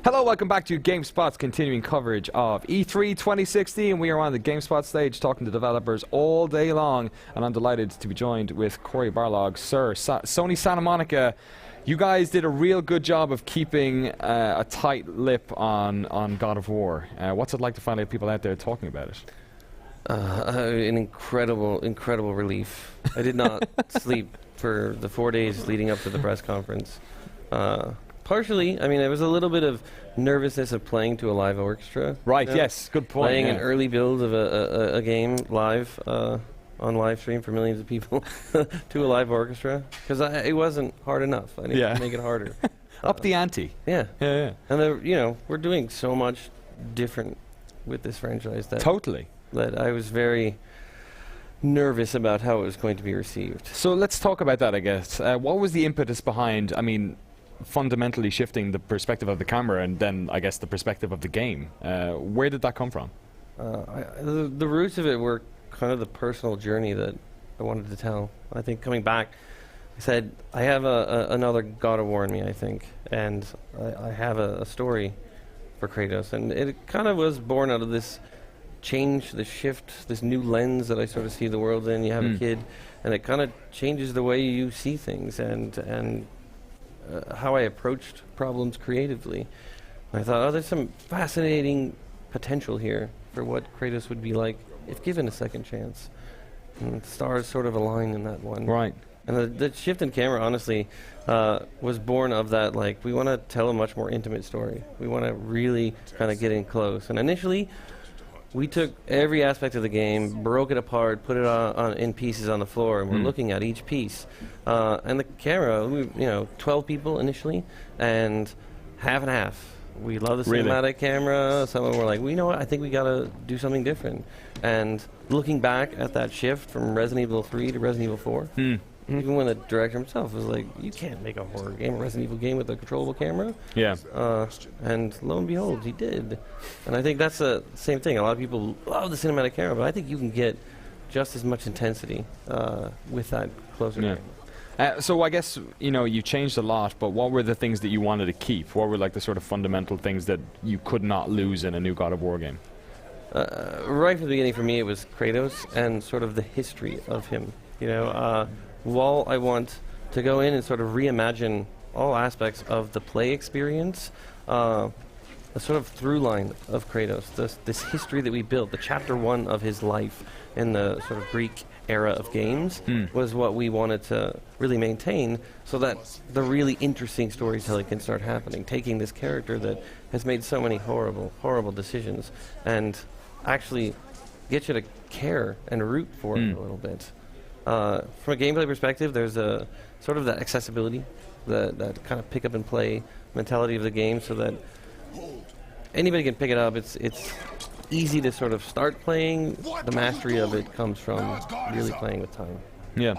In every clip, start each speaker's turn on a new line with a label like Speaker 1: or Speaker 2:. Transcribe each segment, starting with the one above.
Speaker 1: Hello, welcome back to GameSpot's continuing coverage of E3 2016. We are on the GameSpot stage talking to developers all day long, and I'm delighted to be joined with Cory Barlog. Sir, Sony Santa Monica, you guys did a real good job of keeping a tight lip on God of War. What's it like to find out people out there talking about it?
Speaker 2: An incredible relief. I did not sleep for the 4 days leading up to the press conference. Partially, I mean, there was a little bit of nervousness of playing to a live orchestra.
Speaker 1: Right, yes, good point.
Speaker 2: Playing an early build of a game live on live stream for millions of people to a live orchestra, because it wasn't hard enough. I needed to make it harder.
Speaker 1: Up the ante.
Speaker 2: Yeah. And we're doing so much different with this franchise that that I was very nervous about how it was going to be received.
Speaker 1: So let's talk about that, I guess. What was the impetus behind, fundamentally shifting the perspective of the camera and then, I guess, the perspective of the game? Where did that come from?
Speaker 2: The roots of it were kind of the personal journey that I wanted to tell. I think coming back, I said, I have another God of War in me, I think, and I have a story for Kratos, and it kind of was born out of this change, this shift, this new lens that I sort of see the world in. You have a kid, and it kind of changes the way you see things and how I approached problems creatively. And I thought, there's some fascinating potential here for what Kratos would be like if given a second chance. And the stars sort of align in that one.
Speaker 1: Right.
Speaker 2: And the shift in camera, honestly, was born of that, we want to tell a much more intimate story. We want to really kind of get in close. And initially, we took every aspect of the game, broke it apart, put it in pieces on the floor, and we're looking at each piece. And the camera, 12 people initially, and half and half. We love the cinematic camera. Some of them were like, well, you know what, I think we got to do something different. And looking back at that shift from Resident Evil 3 to Resident Evil 4, even when the director himself was like, you can't make a horror game, a Resident Evil game with a controllable camera.
Speaker 1: Yeah.
Speaker 2: And lo and behold, he did. And I think that's the same thing. A lot of people love the cinematic camera, but I think you can get just as much intensity with that closer camera.
Speaker 1: So I guess, you changed a lot, but what were the things that you wanted to keep? What were the sort of fundamental things that you could not lose in a new God of War game?
Speaker 2: Right from the beginning for me, it was Kratos and sort of the history of him. While I want to go in and sort of reimagine all aspects of the play experience, a sort of through line of Kratos, this history that we built, the chapter 1 of his life in the sort of Greek era of games, was what we wanted to really maintain so that the really interesting storytelling can start happening, taking this character that has made so many horrible decisions and actually get you to care and root for it a little bit. From a gameplay perspective, there's a sort of that accessibility, that kind of pick up and play mentality of the game, so that anybody can pick it up. It's easy to sort of start playing. The mastery of it comes from really playing with time.
Speaker 1: Yeah.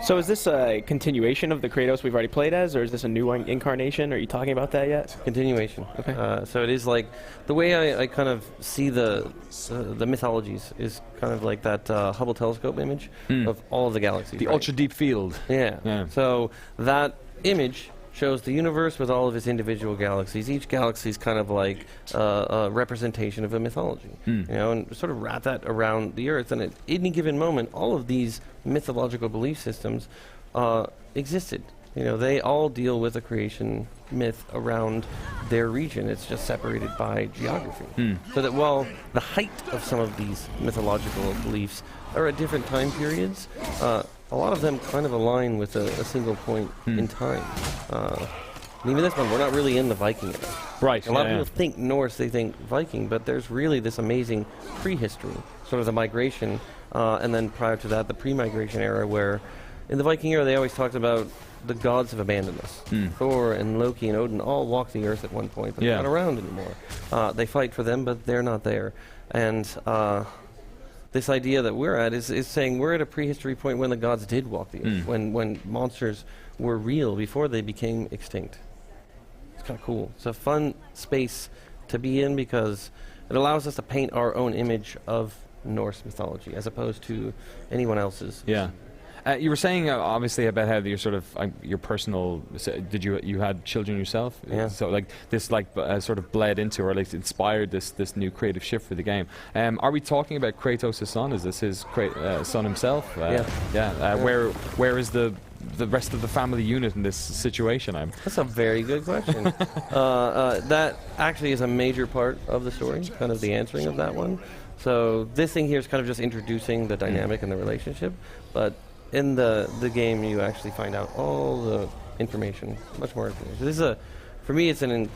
Speaker 3: So is this a continuation of the Kratos we've already played as, or is this a new incarnation? Are you talking about that yet?
Speaker 2: Continuation. Okay. So it is like the way I kind of see the mythologies is kind of like that Hubble telescope image of all of the galaxies.
Speaker 1: The ultra deep field.
Speaker 2: Yeah. So that image shows the universe with all of its individual galaxies. Each galaxy is kind of like a representation of a mythology, and sort of wrap that around the Earth. And at any given moment, all of these mythological belief systems existed. They all deal with a creation myth around their region. It's just separated by geography. So that while the height of some of these mythological beliefs are at different time periods, a lot of them kind of align with a single point in time. And even this one, we're not really in the Viking era.
Speaker 1: Right.
Speaker 2: A lot of people think Norse, they think Viking, but there's really this amazing prehistory, sort of the migration, and then prior to that, the pre-migration era, where in the Viking era, they always talked about the gods have abandoned us. Thor and Loki and Odin all walk the earth at one point, but they're not around anymore. They fight for them, but they're not there. And this idea that we're at is saying we're at a prehistory point when the gods did walk the earth, when monsters were real before they became extinct. It's kind of cool. It's a fun space to be in because it allows us to paint our own image of Norse mythology as opposed to anyone else's.
Speaker 1: Yeah. You were saying obviously about how you're sort of your personal. Did you had children yourself?
Speaker 2: Yeah.
Speaker 1: So like this sort of bled into or like inspired this new creative shift for the game. Are we talking about Kratos' son? Is this his son himself?
Speaker 2: Yeah.
Speaker 1: Where is the rest of the family unit in this situation?
Speaker 2: That's a very good question. That actually is a major part of the story, kind of the answering of that one. So this thing here is kind of just introducing the dynamic and the relationship, but in the game you actually find out all the information, much more information. This is for me, it's an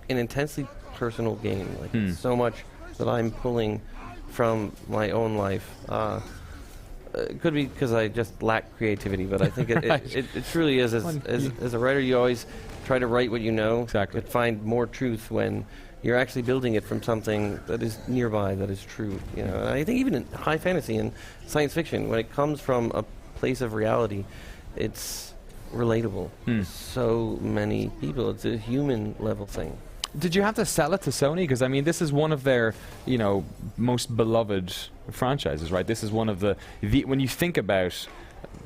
Speaker 2: intensely personal game. Like it's so much that I'm pulling from my own life. It could be because I just lack creativity, but I think it truly is. As a writer, you always try to write what you know.
Speaker 1: Exactly.
Speaker 2: But find more truth when you're actually building it from something that is nearby, that is true. You know, and I think even in high fantasy and science fiction, when it comes from a place of reality, it's relatable. to so many people. It's a human level thing.
Speaker 1: Did you have to sell it to Sony? Because I mean, this is one of their, most beloved franchises, right? This is one of the when you think about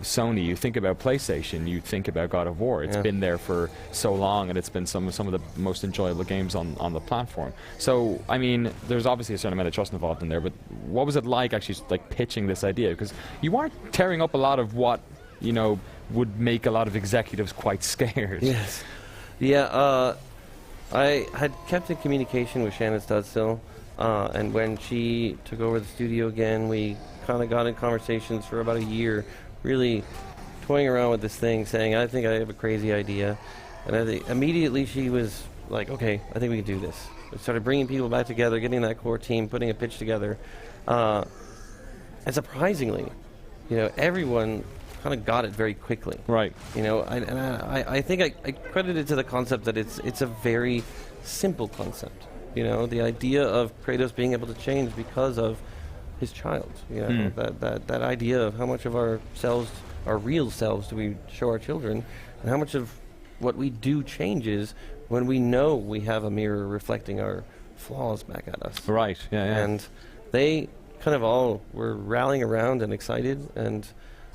Speaker 1: Sony, you think about PlayStation, you think about God of War. It's been there for so long, and it's been some of the most enjoyable games on the platform. So, I mean, there's obviously a certain amount of trust involved in there, but what was it like actually pitching this idea? Because you aren't tearing up a lot of what, would make a lot of executives quite scared.
Speaker 2: Yes. Yeah, I had kept in communication with Shannon Studstill, and when she took over the studio again, we kind of got in conversations for about a year, really toying around with this thing, saying, I think I have a crazy idea. And I think immediately she was like, okay, I think we can do this. We started bringing people back together, getting that core team, putting a pitch together. And surprisingly, everyone kind of got it very quickly.
Speaker 1: Right.
Speaker 2: I think I credit it to the concept that it's a very simple concept. The idea of Kratos being able to change because of his child. That idea of how much of ourselves, our real selves, do we show our children, and how much of what we do changes when we know we have a mirror reflecting our flaws back at us.
Speaker 1: Right. Yeah.
Speaker 2: And they kind of all were rallying around and excited, and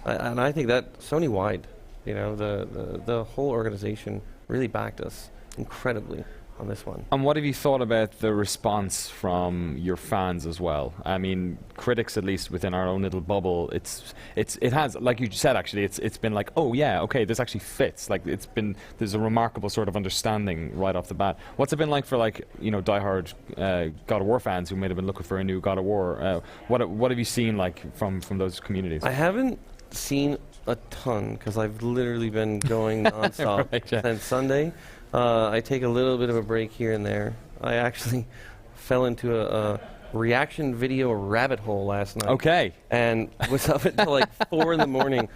Speaker 2: I think that Sony-wide, the whole organization really backed us incredibly on this one.
Speaker 1: And what have you thought about the response from your fans as well? I mean, critics, at least within our own little bubble, it has, like you said, actually, it's been like, oh yeah, okay, this actually fits. Like there's a remarkable sort of understanding right off the bat. What's it been like for diehard God of War fans who might have been looking for a new God of War? What have you seen from those communities?
Speaker 2: I haven't seen a ton because I've literally been going nonstop since Sunday. I take a little bit of a break here and there. I actually fell into a reaction video rabbit hole last night.
Speaker 1: Okay.
Speaker 2: And was up until 4 in the morning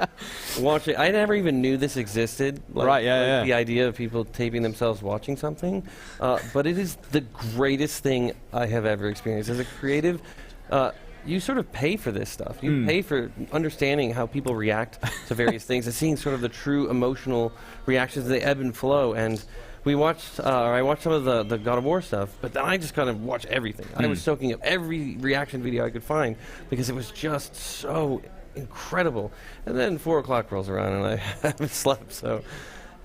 Speaker 2: watching. I never even knew this existed.
Speaker 1: Right, yeah.
Speaker 2: The idea of people taping themselves watching something. But it is the greatest thing I have ever experienced. As a creative, you sort of pay for this stuff. You pay for understanding how people react to various things and seeing sort of the true emotional reactions, they ebb and flow. And I watched some of the God of War stuff, but then I just kind of watched everything. I was soaking up every reaction video I could find because it was just so incredible. And then 4 o'clock rolls around and I haven't slept, so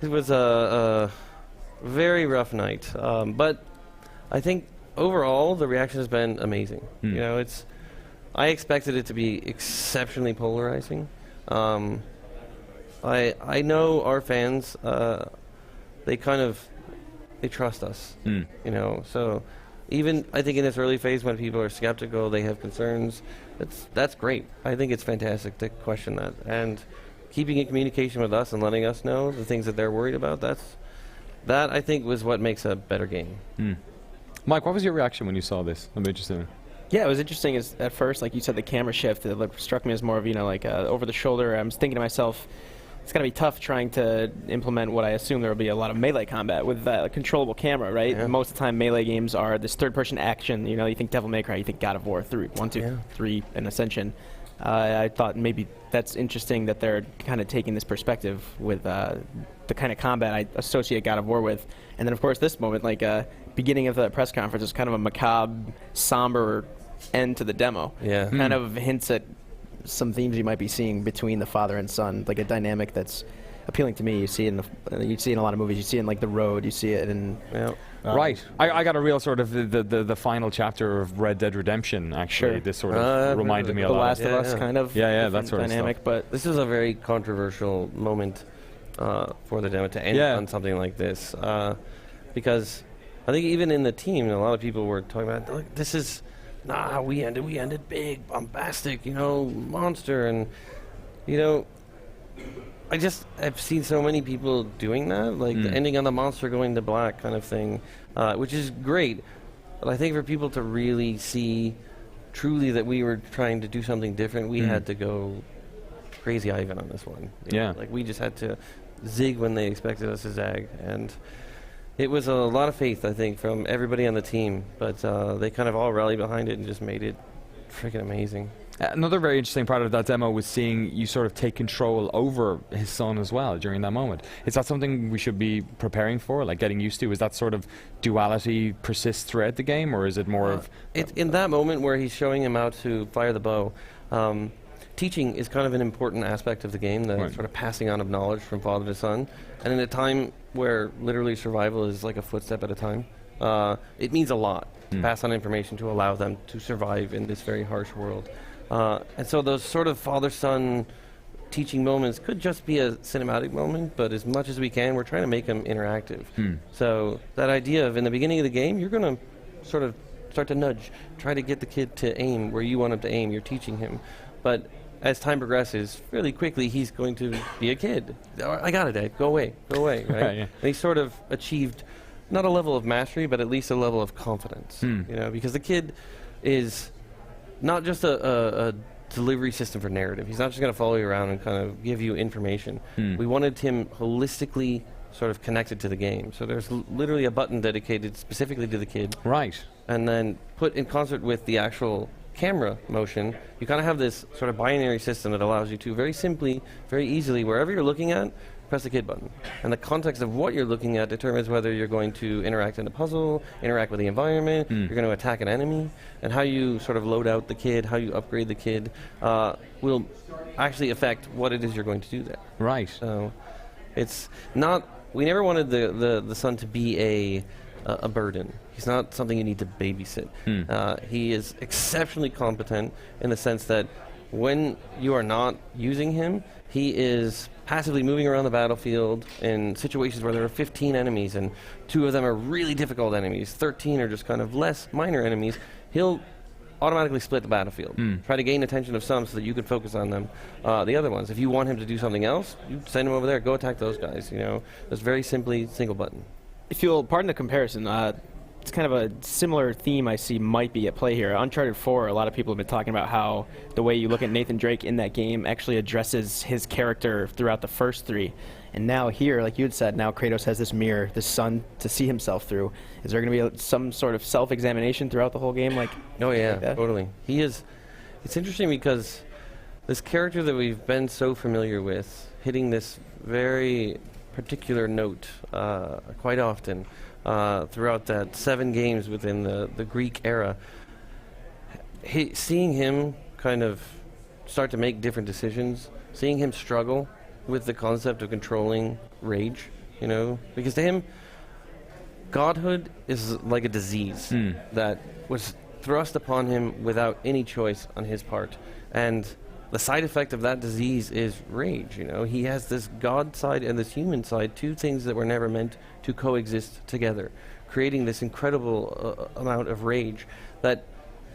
Speaker 2: it was a very rough night. But I think overall the reaction has been amazing. I expected it to be exceptionally polarizing. I know our fans, they trust us, so even I think in this early phase when people are skeptical, they have concerns, that's great. I think it's fantastic to question that, and keeping in communication with us and letting us know the things that they're worried about, that I think was what makes a better game.
Speaker 1: Mike, what was your reaction when you saw this? I'm interested.
Speaker 3: Yeah, it was interesting at first, like you said, the camera shift, it struck me as more of, over the shoulder. I was thinking to myself, it's going to be tough trying to implement what I assume there will be a lot of melee combat with a controllable camera, right?
Speaker 2: Yeah.
Speaker 3: Most of the time, melee games are this third-person action. You think Devil May Cry, you think God of War 1, 2, 3, and Ascension. I thought maybe that's interesting that they're kind of taking this perspective with the kind of combat I associate God of War with. And then, of course, this moment, beginning of the press conference, is kind of a macabre, somber end to the demo.
Speaker 2: Yeah.
Speaker 3: Kind of hints at some themes you might be seeing between the father and son, like a dynamic that's appealing to me. You see it in a lot of movies. You see it in like The Road. You see it in
Speaker 1: right. I got a real sort of the final chapter of Red Dead Redemption. Actually,
Speaker 3: Sure.
Speaker 1: this sort of reminded me a
Speaker 3: The
Speaker 1: lot.
Speaker 3: Last of Us kind of
Speaker 1: that sort of
Speaker 3: dynamic.
Speaker 1: stuff.
Speaker 3: But
Speaker 2: This is a very controversial moment for the demo to end on something like this, because I think even in the team, a lot of people were talking about, look, this is not how we ended big, bombastic, monster, and I've seen so many people doing that, like the ending on the monster going to black kind of thing, which is great. But I think for people to really see truly that we were trying to do something different, we had to go crazy Ivan on this one. Like we just had to zig when they expected us to zag, and it was a lot of faith, I think, from everybody on the team, but they kind of all rallied behind it and just made it freaking amazing.
Speaker 1: Another very interesting part of that demo was seeing you sort of take control over his son as well during that moment. Is that something we should be preparing for, like getting used to? Is that sort of duality persist throughout the game, or is it more of...
Speaker 2: in that moment where he's showing him how to fire the bow, teaching is kind of an important aspect of the game, the sort of passing on of knowledge from father to son. And in a time where literally survival is like a footstep at a time, it means a lot to pass on information to allow them to survive in this very harsh world. And so those sort of father-son teaching moments could just be a cinematic moment, but as much as we can, we're trying to make them interactive. So that idea of in the beginning of the game, you're going to sort of start to nudge, try to get the kid to aim where you want him to aim. You're teaching him. But as time progresses, fairly quickly, he's going to be a kid. I got it, Dad. Go away. Right? And he sort of achieved not a level of mastery, but at least a level of confidence. Because the kid is not just a delivery system for narrative. He's not just going to follow you around and kind of give you information. We wanted him holistically sort of connected to the game. So there's literally a button dedicated specifically to the kid.
Speaker 1: Right.
Speaker 2: And then put in concert with the actual camera motion, you kind of have this sort of binary system that allows you to very simply, very easily, wherever you're looking at, press the kid button. And the context of what you're looking at determines whether you're going to interact in a puzzle, interact with the environment, you're going to attack an enemy, and how you sort of load out the kid, how you upgrade the kid, will actually affect what it is you're going to do there.
Speaker 1: Right.
Speaker 2: So it's not, we never wanted the son to be a burden. He's not something you need to babysit. He is exceptionally competent in the sense that when you are not using him, he is passively moving around the battlefield in situations where there are 15 enemies and 2 of them are really difficult enemies, 13 are just kind of less minor enemies. He'll automatically split the battlefield, try to gain attention of some so that you can focus on them, the other ones. If you want him to do something else, you send him over there, go attack those guys. It's very simply single button.
Speaker 3: if you'll pardon the comparison, it's kind of a similar theme I see might be at play here. Uncharted 4, a lot of people have been talking about how the way you look at Nathan Drake in that game actually addresses his character throughout the first 3. And now here, like you had said, now Kratos has this mirror, this sun to see himself through. Is there going to be some sort of self-examination throughout the whole game?
Speaker 2: Oh yeah, totally. He is. It's interesting because this character that we've been so familiar with, hitting this very particular note quite often throughout that 7 games within the Greek era, seeing him kind of start to make different decisions, seeing him struggle with the concept of controlling rage, because to him, godhood is like a disease that was thrust upon him without any choice on his part. And the side effect of that disease is rage. He has this god side and this human side, 2 things that were never meant to coexist together, creating this incredible amount of rage that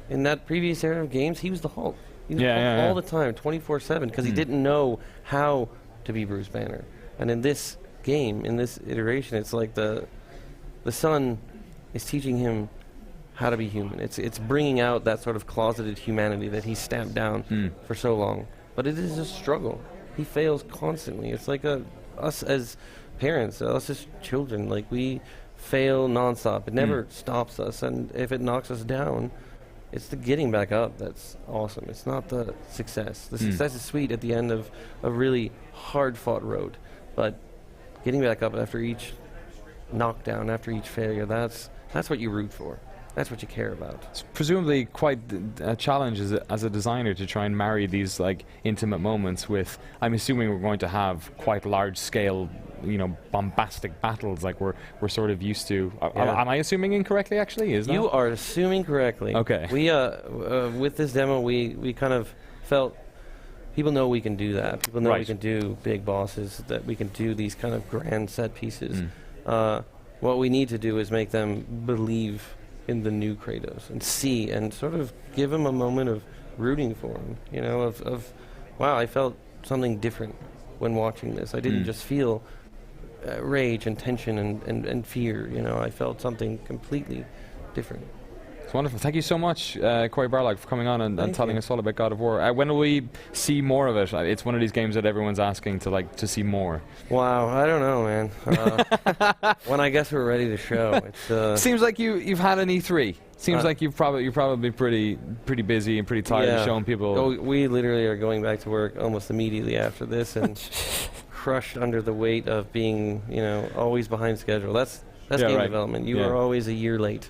Speaker 2: in that previous era of games, he was the Hulk. He was the Hulk all the time, 24/7, because he didn't know how to be Bruce Banner. And in this game, in this iteration, it's like the son is teaching him how to be human. It's bringing out that sort of closeted humanity that he stamped down for so long. But it is a struggle. He fails constantly. It's like us as parents, us as children, like we fail nonstop. It never stops us, and if it knocks us down, it's the getting back up that's awesome. It's not the success. The success is sweet at the end of a really hard-fought road, but getting back up after each knockdown, after each failure, that's what you root for. That's what you care about.
Speaker 1: It's presumably quite a challenge as a designer to try and marry these like intimate moments with. I'm assuming we're going to have quite large scale, bombastic battles like we're sort of used to. Am I assuming incorrectly? Actually, is that?
Speaker 2: You are assuming correctly.
Speaker 1: Okay.
Speaker 2: We with this demo, we kind of felt people know we can do that. People know we can do big bosses. That we can do these kind of grand set pieces. What we need to do is make them believe in the new Kratos and see and sort of give him a moment of rooting for him. Wow, I felt something different when watching this. I didn't just feel rage and tension and fear. I felt something completely different.
Speaker 1: It's wonderful. Thank you so much, Cory Barlog, for coming on and telling us all about God of War. When will we see more of it? It's one of these games that everyone's asking to see more.
Speaker 2: Wow, I don't know, man. When I guess we're ready to show.
Speaker 1: Seems like you've had an E3. Seems like you're probably pretty busy and pretty tired of showing people.
Speaker 2: Oh, we literally are going back to work almost immediately after this and crushed under the weight of being, always behind schedule. That's game development. You are always a year late.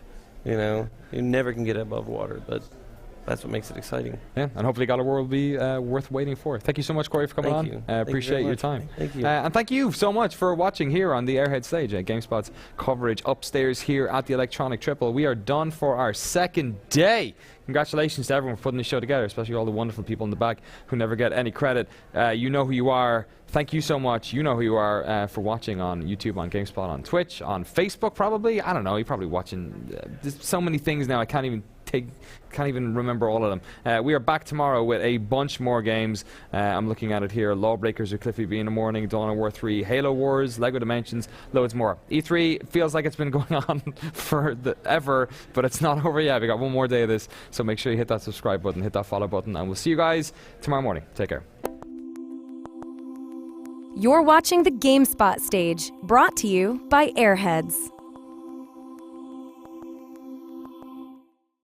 Speaker 2: You never can get above water, but that's what makes it exciting.
Speaker 1: Yeah, and hopefully God of War will be worth waiting for. Thank you so much, Cory, for coming on. Appreciate your time.
Speaker 2: Thank you.
Speaker 1: And thank you so much for watching here on the Airhead stage at GameSpot's coverage upstairs here at the Electronic Triple. We are done for our second day. Congratulations to everyone for putting this show together, especially all the wonderful people in the back who never get any credit. You know who you are. Thank you so much. You know who you are for watching on YouTube, on GameSpot, on Twitch, on Facebook probably. I don't know. You're probably watching. There's so many things now. I can't even remember all of them. We are back tomorrow with a bunch more games. I'm looking at it here. Lawbreakers with Cliffy B in the morning, Dawn of War 3, Halo Wars, LEGO Dimensions, loads more. E3 feels like it's been going on forever, but it's not over yet. We got one more day of this, so make sure you hit that subscribe button, hit that follow button, and we'll see you guys tomorrow morning. Take care.
Speaker 4: You're watching the GameSpot stage, brought to you by Airheads.